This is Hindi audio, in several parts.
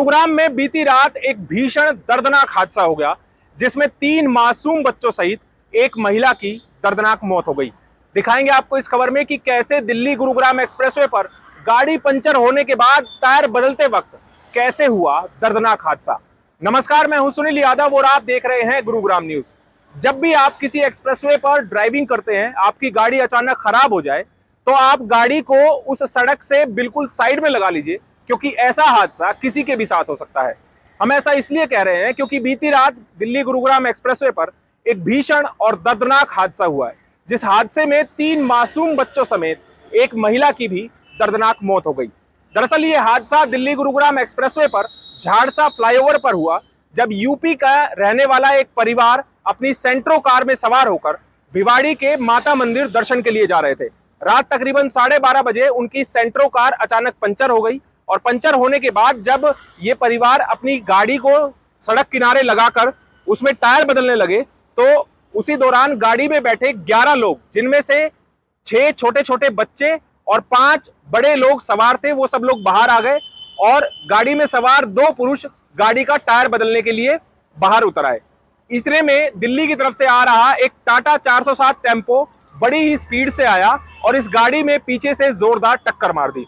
गुरुग्राम में बीती रात एक भीषण दर्दनाक हादसा हो गया जिसमें 3 मासूम बच्चों सहित एक महिला की दर्दनाक मौत हो गई। दिखाएंगे आपको इस खबर में कि कैसे दिल्ली गुरुग्राम एक्सप्रेसवे पर गाड़ी पंचर होने के बाद टायर बदलते वक्त कैसे हुआ दर्दनाक हादसा। नमस्कार, मैं हूं सुनील यादव और आप देख रहे हैं गुरुग्राम न्यूज। जब भी आप किसी एक्सप्रेसवे पर ड्राइविंग करते हैं, आपकी गाड़ी अचानक खराब हो जाए तो आप गाड़ी को उस सड़क से बिल्कुल साइड में लगा लीजिए, क्योंकि ऐसा हादसा किसी के भी साथ हो सकता है। हम ऐसा इसलिए कह रहे हैं क्योंकि बीती रात दिल्ली गुरुग्राम एक्सप्रेसवे पर एक भीषण और दर्दनाक हादसा हुआ है, जिस हादसे में 3 मासूम बच्चों समेत एक महिला की भी दर्दनाक मौत हो गई। दरअसल ये हादसा दिल्ली गुरुग्राम एक्सप्रेसवे पर झाड़सा फ्लाईओवर पर हुआ, जब यूपी का रहने वाला एक परिवार अपनी सेंट्रो कार में सवार होकर भिवाड़ी के माता मंदिर दर्शन के लिए जा रहे थे। रात तकरीबन 12:30 बजे उनकी सेंट्रो कार अचानक पंचर हो गई और पंचर होने के बाद जब ये परिवार अपनी गाड़ी को सड़क किनारे लगाकर उसमें टायर बदलने लगे तो उसी दौरान गाड़ी में बैठे 11 लोग, जिनमें से 6 छोटे छोटे बच्चे और 5 बड़े लोग सवार थे, वो सब लोग बाहर आ गए और गाड़ी में सवार 2 पुरुष गाड़ी का टायर बदलने के लिए बाहर उतर आए। इतने में दिल्ली की तरफ से आ रहा एक टाटा 407 टेम्पो बड़ी ही स्पीड से आया और इस गाड़ी में पीछे से जोरदार टक्कर मार दी।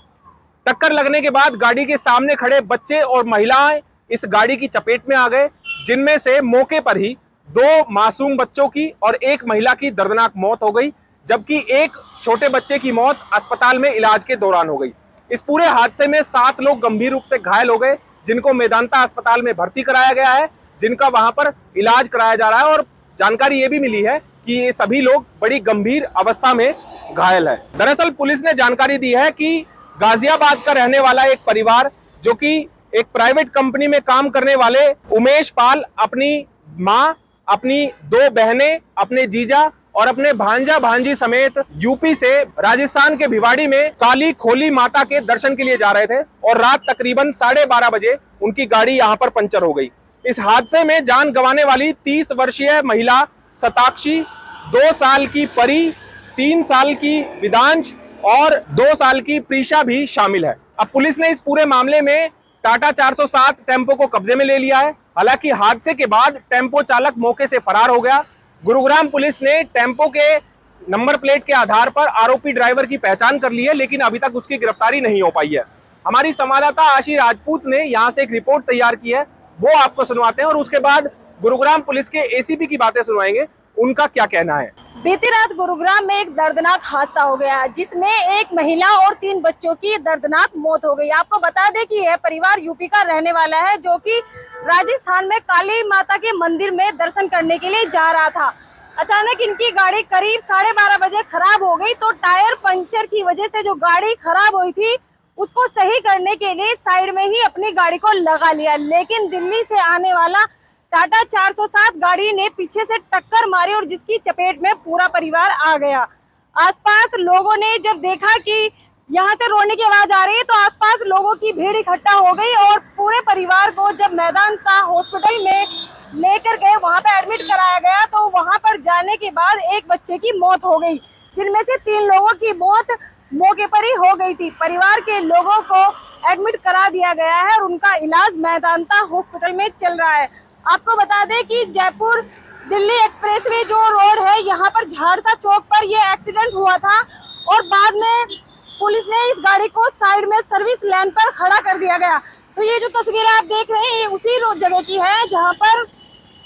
टक्कर लगने के बाद गाड़ी के सामने खड़े बच्चे और महिलाएं इस गाड़ी की चपेट में आ गए, जिनमें से मौके पर ही 2 मासूम बच्चों की और एक महिला की दर्दनाक मौत हो गई, जबकि एक छोटे बच्चे की मौत अस्पताल में इलाज के दौरान हो गई। इस पूरे हादसे में 7 लोग गंभीर रूप से घायल हो गए, जिनको मेदांता अस्पताल में भर्ती कराया गया है, जिनका वहां पर इलाज कराया जा रहा है। और जानकारी ये भी मिली है कि ये सभी लोग बड़ी गंभीर अवस्था में घायल है। दरअसल पुलिस ने जानकारी दी है कि गाजियाबाद का रहने वाला एक परिवार, जो कि एक प्राइवेट कंपनी में काम करने वाले उमेश पाल, अपनी माँ, अपनी 2 बहनें, अपने जीजा और अपने भांजा भांजी समेत यूपी से राजस्थान के भिवाड़ी में काली खोली माता के दर्शन के लिए जा रहे थे और रात तकरीबन 12:30 बजे उनकी गाड़ी यहाँ पर पंचर हो गई। इस हादसे में जान गंवाने वाली 30 वर्षीय महिला शताक्षी, 2 साल की परी, 3 साल की विदांश और 2 साल की प्रीशा भी शामिल है। अब पुलिस ने इस पूरे मामले में टाटा 407 टेम्पो को कब्जे में ले लिया है। हालांकि हादसे के बाद टेम्पो चालक मौके से फरार हो गया। गुरुग्राम पुलिस ने टेम्पो के नंबर प्लेट के आधार पर आरोपी ड्राइवर की पहचान कर ली है, लेकिन अभी तक उसकी गिरफ्तारी नहीं हो पाई है। हमारी संवाददाता आशी राजपूत ने यहाँ से एक रिपोर्ट तैयार की है, वो आपको सुनवाते हैं और उसके बाद गुरुग्राम पुलिस के एसीपी की बातें सुनवाएंगे, उनका क्या कहना है। बीती रात गुरुग्राम में एक दर्दनाक हादसा हो गया, जिसमें एक महिला और 3 बच्चों की दर्दनाक मौत हो गई। आपको बता दें कि यह परिवार यूपी का रहने वाला है, जो कि राजस्थान में काली माता के मंदिर में दर्शन करने के लिए जा रहा था। अचानक इनकी गाड़ी करीब 12:30 बजे खराब हो गई, तो टायर पंचर की वजह से जो गाड़ी खराब हुई थी उसको सही करने के लिए साइड में ही अपनी गाड़ी को लगा लिया, लेकिन दिल्ली से आने वाला टाटा 407 गाड़ी ने पीछे से टक्कर मारी और जिसकी चपेट में पूरा परिवार आ गया। आसपास लोगों ने जब देखा कि यहाँ से रोने की आवाज आ रही है, तो आसपास लोगों की भीड़ इकट्ठा हो गई और पूरे परिवार को जब मेदांता हॉस्पिटल में लेकर गए, वहां पे एडमिट कराया गया, तो वहां पर जाने के बाद एक बच्चे की मौत हो गई, जिनमें से 3 लोगों की मौत मौके पर ही हो गई थी। परिवार के लोगों को एडमिट करा दिया गया है और उनका इलाज मेदांता हॉस्पिटल में चल रहा है। आपको बता दें कि जयपुर दिल्ली एक्सप्रेसवे जो रोड है, यहाँ पर झाड़सा चौक पर यह एक्सीडेंट हुआ था और बाद में पुलिस ने इस गाड़ी को साइड में सर्विस लेन पर खड़ा कर दिया गया। तो ये जो तस्वीरें आप देख रहे हैं, ये उसी जगह की है जहाँ पर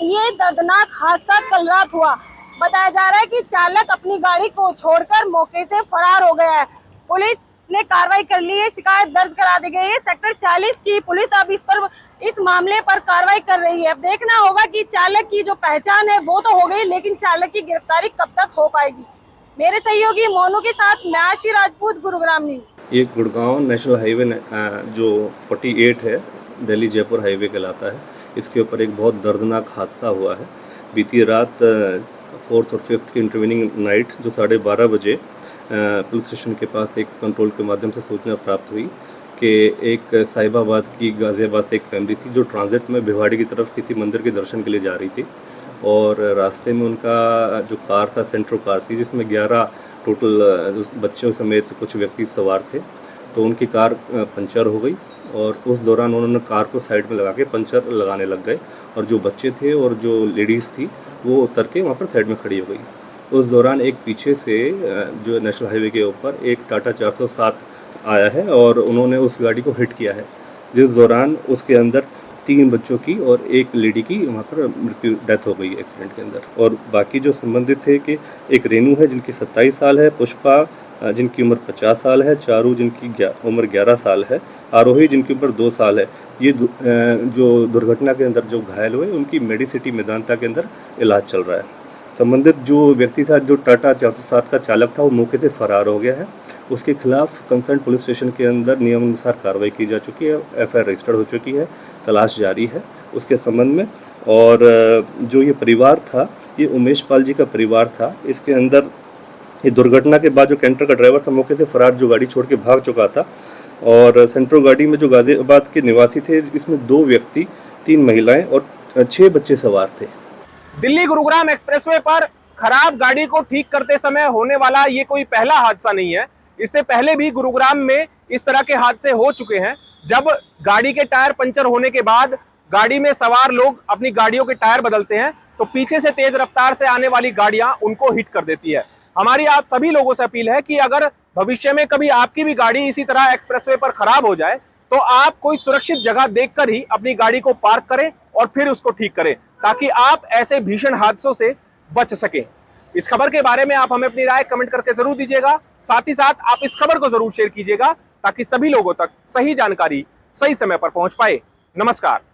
ये दर्दनाक हादसा कल रात हुआ। बताया जा रहा है कि चालक अपनी गाड़ी को छोड़कर मौके से फरार हो गया है। पुलिस ने कार्रवाई कर ली है, शिकायत दर्ज करा दी गई है। सेक्टर 40 की पुलिस अब इस मामले पर कार्रवाई कर रही है। अब देखना होगा कि चालक की जो पहचान है वो तो हो गई, लेकिन चालक की गिरफ्तारी कब तक हो पाएगी। मेरे सहयोगी मोनू के साथ मैं आशी राजपूत, गुरुग्राम न्यूज। ये गुड़गांव नेशनल हाईवे जो 48 है, दिल्ली जयपुर हाईवे कहलाता है, इसके ऊपर एक बहुत दर्दनाक हादसा हुआ है। बीती रात 4th और 5th की इंटरवीनिंग नाइट जो 12:30 बजे पुलिस स्टेशन के पास एक कंट्रोल के माध्यम से सूचना प्राप्त हुई कि एक साहिबाबाद की गाजियाबाद से एक फैमिली थी जो ट्रांजिट में भिवाड़ी की तरफ किसी मंदिर के दर्शन के लिए जा रही थी और रास्ते में उनका जो कार था, सेंट्रो कार थी, जिसमें 11 टोटल बच्चों समेत कुछ व्यक्ति सवार थे, तो उनकी कार पंचर हो गई और उस दौरान उन्होंने कार को साइड में लगा के पंचर लगाने लग गए और जो बच्चे थे और जो लेडीज़ थी वो उतर के वहाँ पर साइड में खड़ी हो गई। उस दौरान एक पीछे से जो नेशनल हाईवे के ऊपर एक टाटा 407 आया है और उन्होंने उस गाड़ी को हिट किया है, जिस दौरान उसके अंदर 3 बच्चों की और एक लेडी की वहाँ पर डेथ हो गई एक्सीडेंट के अंदर। और बाकी जो संबंधित थे कि एक रेनू है जिनकी 27 साल है, पुष्पा जिनकी उम्र 50 साल है, चारू जिनकी उम्र 11 साल है, आरोही जिनकी उम्र 2 साल है। ये जो दुर्घटना के अंदर जो घायल हुए उनकी मेडिसिटी मेदांता के अंदर इलाज चल रहा है। संबंधित जो व्यक्ति था, जो टाटा 407 का चालक था, वो मौके से फरार हो गया है। उसके खिलाफ कंसर्न पुलिस स्टेशन के अंदर नियमानुसार कार्रवाई की जा चुकी है, एफआईआर रजिस्टर्ड हो चुकी है, तलाश जारी है उसके संबंध में। और जो ये परिवार था, ये उमेश पाल जी का परिवार था। इसके अंदर ये दुर्घटना के बाद जो कैंटर का ड्राइवर था मौके से फरार, जो गाड़ी छोड़ के भाग चुका था। और सेंट्रो गाड़ी में जो गाजियाबाद के निवासी थे, इसमें 2 व्यक्ति, 3 महिलाएं और 6 बच्चे सवार थे। दिल्ली गुरुग्राम एक्सप्रेसवे पर खराब गाड़ी को ठीक करते समय होने वाला ये कोई पहला हादसा नहीं है। इससे पहले भी गुरुग्राम में इस तरह के हादसे हो चुके हैं, जब गाड़ी के टायर पंचर होने के बाद गाड़ी में सवार लोग अपनी गाड़ियों के टायर बदलते हैं तो पीछे से तेज रफ्तार से आने वाली गाड़ियां उनको हिट कर देती है। हमारी आप सभी लोगों से अपील है कि अगर भविष्य में कभी आपकी भी गाड़ी इसी तरह एक्सप्रेसवे पर खराब हो जाए तो आप कोई सुरक्षित जगह देखकर ही अपनी गाड़ी को पार्क करें और फिर उसको ठीक करें, ताकि आप ऐसे भीषण हादसों से बच सकें। इस खबर के बारे में आप हमें अपनी राय कमेंट करके जरूर दीजिएगा। साथ ही साथ आप इस खबर को जरूर शेयर कीजिएगा ताकि सभी लोगों तक सही जानकारी सही समय पर पहुंच पाए। नमस्कार।